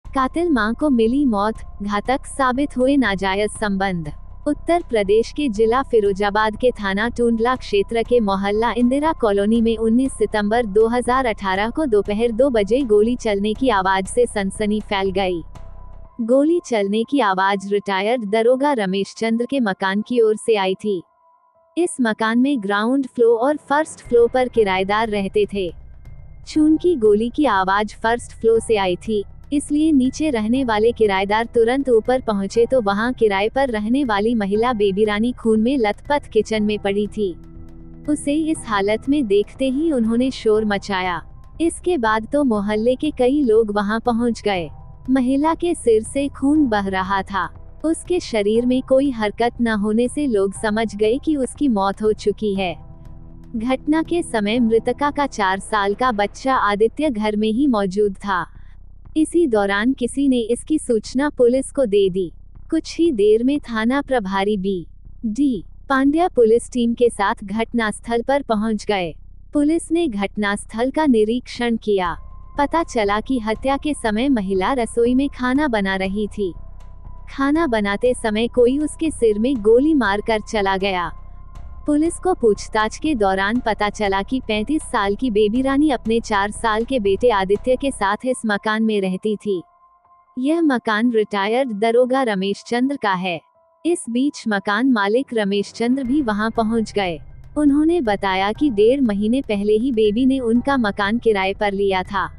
कातिल मां को मिली मौत, घातक साबित हुए नाजायज संबंध। उत्तर प्रदेश के जिला फिरोजाबाद के थाना टूंडला क्षेत्र के मोहल्ला इंदिरा कॉलोनी में 19 सितंबर 2018 को दोपहर 2 बजे गोली चलने की आवाज से सनसनी फैल गई। गोली चलने की आवाज रिटायर्ड दरोगा रमेश चंद्र के मकान की ओर से आई थी। इस मकान में ग्राउंड फ्लोर और फर्स्ट फ्लोर पर किराएदार रहते थे। चूंकि गोली की आवाज फर्स्ट फ्लोर से आई थी, इसलिए नीचे रहने वाले किराएदार तुरंत ऊपर पहुंचे तो वहां किराए पर रहने वाली महिला बेबी रानी खून में लथपथ किचन में पड़ी थी। उसे इस हालत में देखते ही उन्होंने शोर मचाया। इसके बाद तो मोहल्ले के कई लोग वहां पहुंच गए। महिला के सिर से खून बह रहा था। उसके शरीर में कोई हरकत न होने से लोग समझ गए कि उसकी मौत हो चुकी है। घटना के समय मृतका का 4 साल का बच्चा आदित्य घर में ही मौजूद था। इसी दौरान किसी ने इसकी सूचना पुलिस को दे दी। कुछ ही देर में थाना प्रभारी बी.डी. पांड्या पुलिस टीम के साथ घटनास्थल पर पहुंच गए। पुलिस ने घटनास्थल का निरीक्षण किया। पता चला कि हत्या के समय महिला रसोई में खाना बना रही थी। खाना बनाते समय कोई उसके सिर में गोली मारकर चला गया। पुलिस को पूछताछ के दौरान पता चला कि 35 साल की बेबी रानी अपने 4 साल के बेटे आदित्य के साथ इस मकान में रहती थी। यह मकान रिटायर्ड दरोगा रमेश चंद्र का है। इस बीच मकान मालिक रमेश चंद्र भी वहां पहुंच गए। उन्होंने बताया कि 1.5 महीने पहले ही बेबी ने उनका मकान किराए पर लिया था।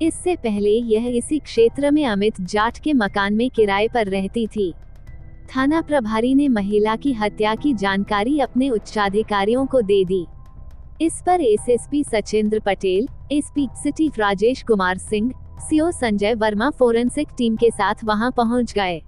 इससे पहले यह इसी क्षेत्र में अमित जाट के मकान में किराए पर रहती थी। थाना प्रभारी ने महिला की हत्या की जानकारी अपने उच्चाधिकारियों को दे दी। इस पर SSP Sachindra Patel, SP city Rajesh Kumar Singh, CO Sanjay Verma forensic team के साथ वहां पहुंच गए।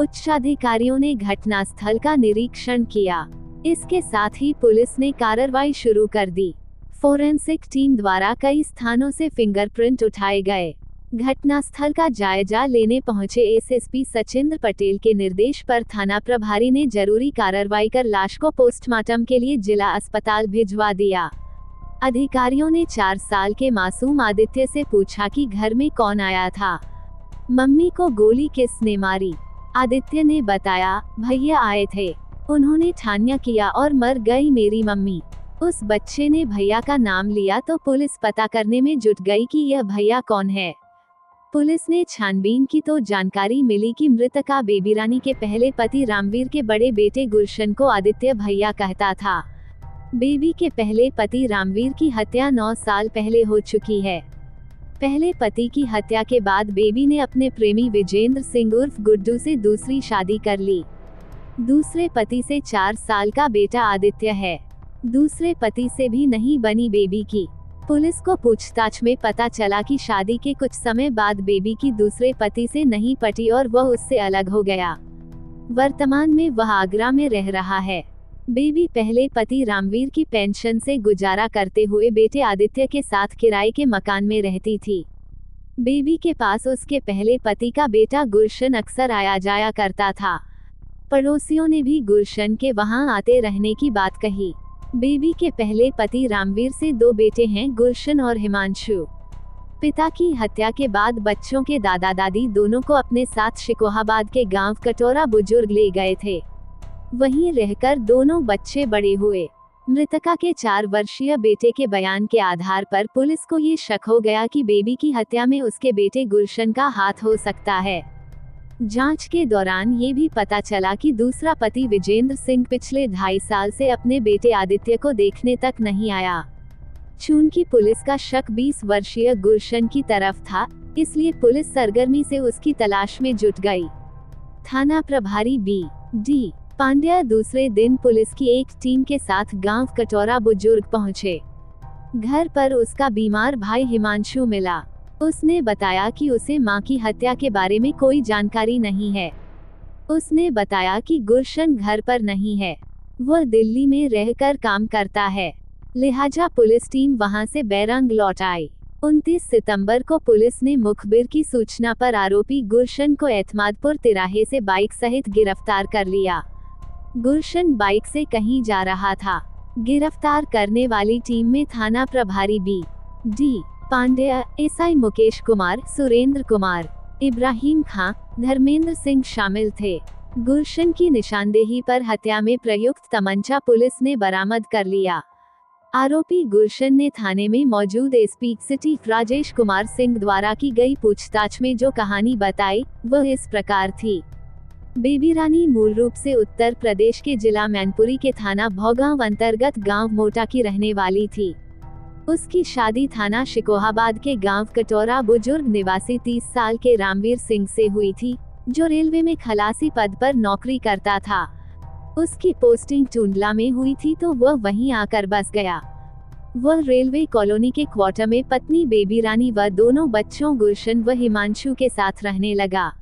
उच्चाधिकारियों ने घटनास्थल का निरीक्षण किया। इसके साथ ही पुलिस ने कार्रवाई शुरू कर दी। फोरेंसिक टीम द्वारा कई स्थानों से फिंगरप्रिंट उठाए गए। घटनास्थल का जायजा लेने पहुंचे एसएसपी सचिंद्र पटेल के निर्देश पर थाना प्रभारी ने जरूरी कार्रवाई कर लाश को पोस्टमार्टम के लिए जिला अस्पताल भिजवा दिया। अधिकारियों ने 4 साल के मासूम आदित्य से पूछा कि घर में कौन आया था, मम्मी को गोली किसने मारी। आदित्य ने बताया, भैया आए थे, उन्होंने ठान्या किया और मर गई मेरी मम्मी। उस बच्चे ने भैया का नाम लिया तो पुलिस पता करने में जुट गई कि यह भैया कौन है। पुलिस ने छानबीन की तो जानकारी मिली कि मृतका बेबी रानी के पहले पति रामवीर के बड़े बेटे गुलशन को आदित्य भैया कहता था। बेबी के पहले पति रामवीर की हत्या 9 साल पहले हो चुकी है। पहले पति की हत्या के बाद बेबी ने अपने प्रेमी विजेंद्र सिंह उर्फ गुड्डू से दूसरी शादी कर ली। दूसरे पति से 4 साल का बेटा आदित्य है। दूसरे पति से भी नहीं बनी बेबी की। पुलिस को पूछताछ में पता चला कि शादी के कुछ समय बाद बेबी की दूसरे पति से नहीं पटी और वह उससे अलग हो गया। वर्तमान में वह आगरा में रह रहा है। बेबी पहले पति रामवीर की पेंशन से गुजारा करते हुए बेटे आदित्य के साथ किराए के मकान में रहती थी। बेबी के पास उसके पहले पति का बेटा गुलशन अक्सर आया जाया करता था। पड़ोसियों ने भी गुलशन के वहां आते रहने की बात कही। बेबी के पहले पति रामवीर से 2 बेटे हैं, गुलशन और हिमांशु। पिता की हत्या के बाद बच्चों के दादा दादी दोनों को अपने साथ शिकोहाबाद के गांव कटोरा बुजुर्ग ले गए थे। वहीं रहकर दोनों बच्चे बड़े हुए। मृतका के 4 वर्षीय बेटे के बयान के आधार पर पुलिस को ये शक हो गया कि बेबी की हत्या में उसके बेटे गुलशन का हाथ हो सकता है। जांच के दौरान ये भी पता चला कि दूसरा पति विजेंद्र सिंह पिछले 2.5 साल से अपने बेटे आदित्य को देखने तक नहीं आया। चूंकि पुलिस का शक 20 वर्षीय गुलशन की तरफ था, इसलिए पुलिस सरगर्मी से उसकी तलाश में जुट गई। थाना प्रभारी बी.डी. पांड्या दूसरे दिन पुलिस की एक टीम के साथ गांव कटोरा बुजुर्ग पहुंचे। घर पर उसका बीमार भाई हिमांशु मिला। उसने बताया कि उसे मां की हत्या के बारे में कोई जानकारी नहीं है। उसने बताया कि गुलशन घर पर नहीं है, वह दिल्ली में रहकर काम करता है, लिहाजा पुलिस टीम वहां से बैरंग लौट आई। 29 सितंबर को पुलिस ने मुखबिर की सूचना पर आरोपी गुलशन को एतमादपुर तिराहे से बाइक सहित गिरफ्तार कर लिया। गुलशन बाइक से कहीं जा रहा था। गिरफ्तार करने वाली टीम में थाना प्रभारी बी.डी. पांड्या, एसआई मुकेश कुमार, सुरेंद्र कुमार, इब्राहिम खां, धर्मेंद्र सिंह शामिल थे। गुलशन की निशानदेही पर हत्या में प्रयुक्त तमंचा पुलिस ने बरामद कर लिया। आरोपी गुलशन ने थाने में मौजूद एसपी सिटी राजेश कुमार सिंह द्वारा की गई पूछताछ में जो कहानी बताई वह इस प्रकार थी। बेबी रानी मूल रूप से उत्तर प्रदेश के जिला मैनपुरी के थाना भौगांव अंतर्गत गांव मोटा की रहने वाली थी। उसकी शादी थाना शिकोहाबाद के गांव कटोरा बुजुर्ग निवासी 30 साल के रामवीर सिंह से हुई थी, जो रेलवे में खलासी पद पर नौकरी करता था। उसकी पोस्टिंग टुंडला में हुई थी तो वह वहीं आकर बस गया। वह रेलवे कॉलोनी के क्वार्टर में पत्नी बेबी रानी व दोनों बच्चों गुलशन व हिमांशु के साथ रहने लगा।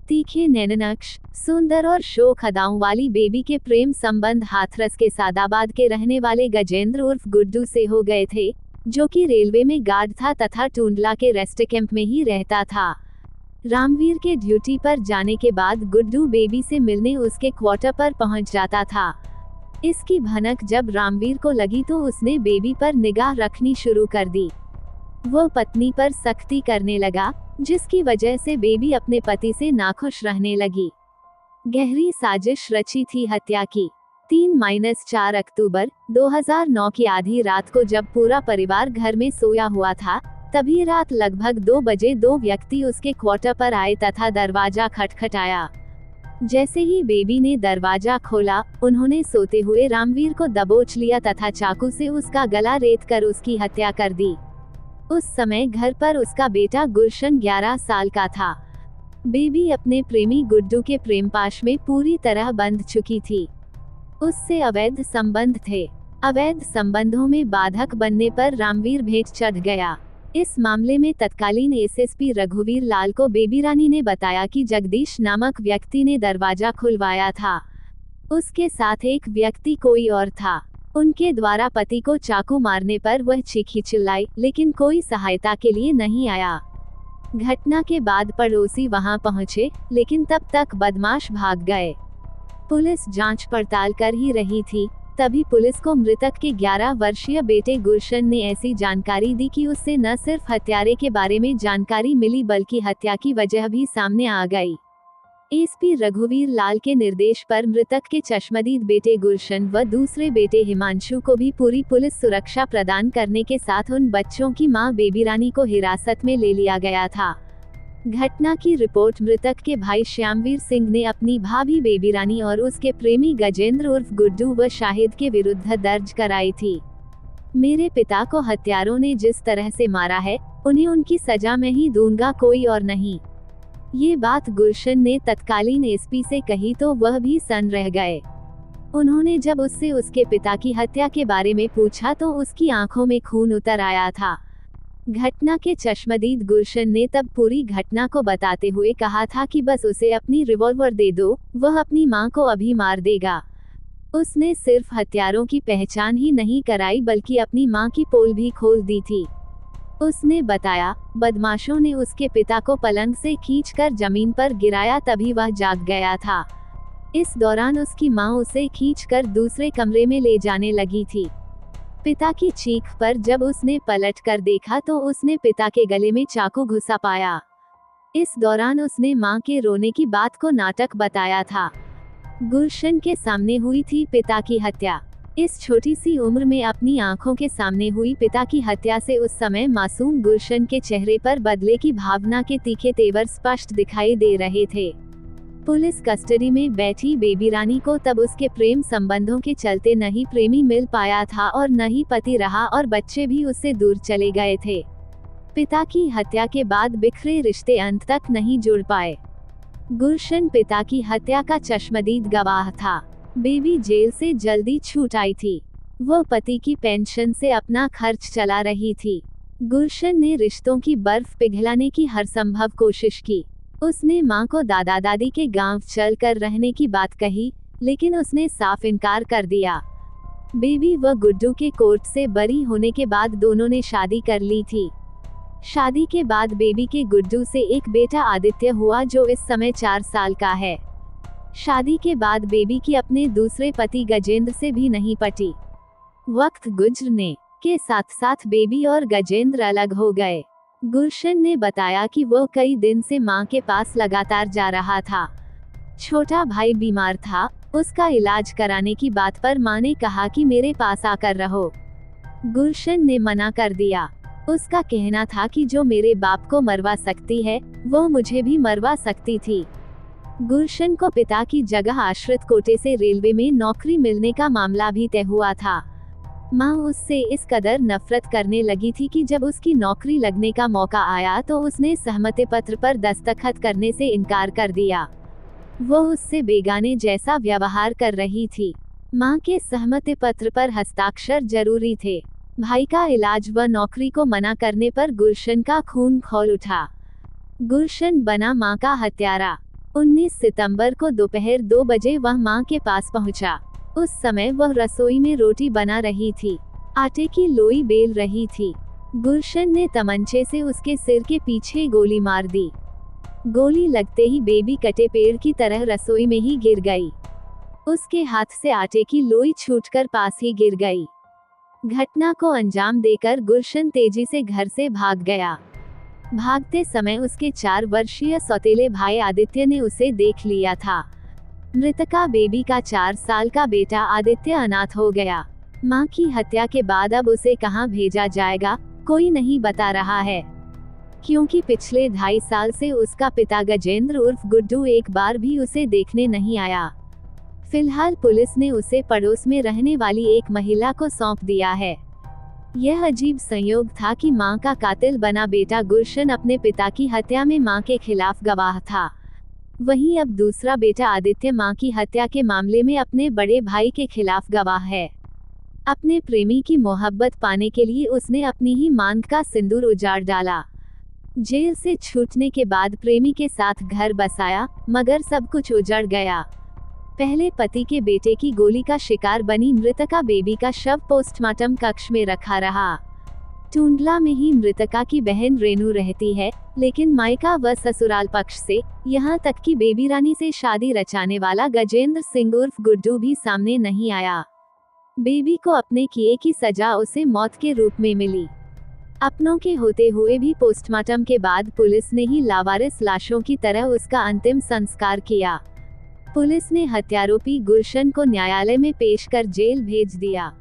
तीखे नैननक्श, सुंदर और शोक अदाओं वाली बेबी के प्रेम संबंध हाथरस के सादाबाद के रहने वाले गजेंद्र उर्फ गुड्डू से हो गए थे, जो कि रेलवे में गार्ड था तथा टुंडला के रेस्ट कैंप में ही रहता था। रामवीर के ड्यूटी पर जाने के बाद गुड्डू बेबी से मिलने उसके क्वार्टर पर पहुंच जाता था। इसकी भनक जब रामवीर को लगी तो उसने बेबी पर निगाह रखनी शुरू कर दी। वह पत्नी पर सख्ती करने लगा, जिसकी वजह से बेबी अपने पति से नाखुश रहने लगी। गहरी साजिश रची थी हत्या की। 3-4 अक्टूबर 2009 की आधी रात को जब पूरा परिवार घर में सोया हुआ था, तभी रात लगभग 2 बजे 2 व्यक्ति उसके क्वार्टर पर आए तथा दरवाजा खटखटाया। जैसे ही बेबी ने दरवाजा खोला, उन्होंने सोते हुए रामवीर को दबोच लिया तथा चाकू से उसका गला रेत कर उसकी हत्या कर दी। उस समय घर पर उसका बेटा गुलशन 11 साल का था। बेबी अपने प्रेमी गुड्डू के प्रेमपाश में पूरी तरह बंध चुकी थी। उससे अवैध संबंध थे। अवैध संबंधों में बाधक बनने पर रामवीर भेंट चढ़ गया। इस मामले में तत्कालीन एसएसपी रघुवीर लाल को बेबी रानी ने बताया कि जगदीश नामक व्यक्ति ने दरवाजा खुलवाया था। उसके साथ एक व्यक्ति कोई और था। उनके द्वारा पति को चाकू मारने पर वह चीखी चिल्लाई, लेकिन कोई सहायता के लिए नहीं आया। घटना के बाद पड़ोसी वहां पहुंचे, लेकिन तब तक बदमाश भाग गए। पुलिस जांच पड़ताल कर ही रही थी, तभी पुलिस को मृतक के 11 वर्षीय बेटे गुलशन ने ऐसी जानकारी दी कि उससे न सिर्फ हत्यारे के बारे में जानकारी मिली बल्कि हत्या की वजह भी सामने आ गई। एसपी रघुवीर लाल के निर्देश पर मृतक के चश्मदीद बेटे गुलशन व दूसरे बेटे हिमांशु को भी पूरी पुलिस सुरक्षा प्रदान करने के साथ उन बच्चों की मां बेबी रानी को हिरासत में ले लिया गया था। घटना की रिपोर्ट मृतक के भाई श्यामवीर सिंह ने अपनी भाभी बेबी रानी और उसके प्रेमी गजेंद्र उर्फ गुड्डू व शाहिद के विरुद्ध दर्ज कराई थी। मेरे पिता को हत्यारों ने जिस तरह से मारा है, उन्हें उनकी सजा में ही दूंगा, कोई और नहीं। ये बात गुलशन ने तत्कालीन एसपी से कही तो वह भी सन्न रह गए। उन्होंने जब उससे उसके पिता की हत्या के बारे में पूछा तो उसकी आंखों में खून उतर आया था। घटना के चश्मदीद गुलशन ने तब पूरी घटना को बताते हुए कहा था कि बस उसे अपनी रिवॉल्वर दे दो, वह अपनी मां को अभी मार देगा। उसने सिर्फ हत्यारों की पहचान ही नहीं कराई बल्कि अपनी मां की पोल भी खोल दी थी। उसने बताया, बदमाशों ने उसके पिता को पलंग से खींचकर जमीन पर गिराया, तभी वह जाग गया था। इस दौरान उसकी मां उसे खींचकर दूसरे कमरे में ले जाने लगी थी। पिता की चीख पर जब उसने पलट कर देखा तो उसने पिता के गले में चाकू घुसा पाया। इस दौरान उसने मां के रोने की बात को नाटक बताया था। गुलशन के सामने हुई थी पिता की हत्या। इस छोटी सी उम्र में अपनी आंखों के सामने हुई पिता की हत्या से उस समय मासूम गुलशन के चेहरे पर बदले की भावना के तीखे तेवर स्पष्ट दिखाई दे रहे थे। पुलिस कस्टडी में बैठी बेबी रानी को तब उसके प्रेम संबंधों के चलते न ही प्रेमी मिल पाया था और न ही पति रहा और बच्चे भी उससे दूर चले गए थे। पिता की हत्या के बाद बिखरे रिश्ते अंत तक नहीं जुड़ पाए। गुलशन पिता की हत्या का चश्मदीद गवाह था। बेबी जेल से जल्दी छूट आई थी। वह पति की पेंशन से अपना खर्च चला रही थी। गुलशन ने रिश्तों की बर्फ पिघलाने की हर संभव कोशिश की। उसने मां को दादा दादी के गांव चलकर रहने की बात कही, लेकिन उसने साफ इनकार कर दिया। बेबी व गुड्डू के कोर्ट से बरी होने के बाद दोनों ने शादी कर ली थी। शादी के बाद बेबी के गुड्डू से एक बेटा आदित्य हुआ जो इस समय 4 साल का है। शादी के बाद बेबी की अपने दूसरे पति गजेंद्र से भी नहीं पटी। वक्त गुजरने के साथ साथ बेबी और गजेंद्र अलग हो गए। गुलशन ने बताया कि वो कई दिन से मां के पास लगातार जा रहा था। छोटा भाई बीमार था, उसका इलाज कराने की बात पर मां ने कहा कि मेरे पास आकर रहो। गुलशन ने मना कर दिया। उसका कहना था कि जो मेरे बाप को मरवा सकती है, वो मुझे भी मरवा सकती थी। गुलशन को पिता की जगह आश्रित कोटे से रेलवे में नौकरी मिलने का मामला भी तय हुआ था। मां उससे इस कदर नफरत करने लगी थी कि जब उसकी नौकरी लगने का मौका आया तो उसने सहमति पत्र पर दस्तखत करने से इनकार कर दिया। वो उससे बेगाने जैसा व्यवहार कर रही थी। मां के सहमति पत्र पर हस्ताक्षर जरूरी थे। भाई का इलाज व नौकरी को मना करने पर गुलशन का खून खौल उठा। गुलशन बना मां का हत्यारा। 19 सितंबर को दोपहर 2 बजे वह मां के पास पहुंचा। उस समय वह रसोई में रोटी बना रही थी, आटे की लोई बेल रही थी। गुलशन ने तमंचे से उसके सिर के पीछे गोली मार दी। गोली लगते ही बेबी कटे पेड़ की तरह रसोई में ही गिर गई। उसके हाथ से आटे की लोई छूटकर पास ही गिर गई। घटना को अंजाम देकर गुलशन तेजी से घर से भाग गया। भागते समय उसके 4 वर्षीय सौतेले भाई आदित्य ने उसे देख लिया था। मृतका बेबी का 4 साल का बेटा आदित्य अनाथ हो गया। मां की हत्या के बाद अब उसे कहां भेजा जाएगा, कोई नहीं बता रहा है, क्योंकि पिछले 2.5 साल से उसका पिता गजेंद्र उर्फ गुड्डू एक बार भी उसे देखने नहीं आया। फिलहाल पुलिस ने उसे पड़ोस में रहने वाली एक महिला को सौंप दिया है। यह अजीब संयोग था कि मां का कातिल बना बेटा गुलशन अपने पिता की हत्या में मां के खिलाफ गवाह था। वहीं अब दूसरा बेटा आदित्य मां की हत्या के मामले में अपने बड़े भाई के खिलाफ गवाह है। अपने प्रेमी की मोहब्बत पाने के लिए उसने अपनी ही मांग का सिंदूर उजाड़ डाला। जेल से छूटने के बाद प्रेमी के साथ घर बसाया, मगर सब कुछ उजड़ गया। पहले पति के बेटे की गोली का शिकार बनी मृतका बेबी का शव पोस्टमार्टम कक्ष में रखा रहा। टूंडला में ही मृतका की बहन रेनू रहती है, लेकिन मायका व ससुराल पक्ष से, यहाँ तक कि बेबी रानी से शादी रचाने वाला गजेंद्र सिंह उर्फ गुड्डू भी सामने नहीं आया। बेबी को अपने किए की सजा उसे मौत के रूप में मिली। अपनों के होते हुए भी पोस्टमार्टम के बाद पुलिस ने ही लावारिस लाशों की तरह उसका अंतिम संस्कार किया। पुलिस ने हत्यारोपी गुलशन को न्यायालय में पेश कर जेल भेज दिया।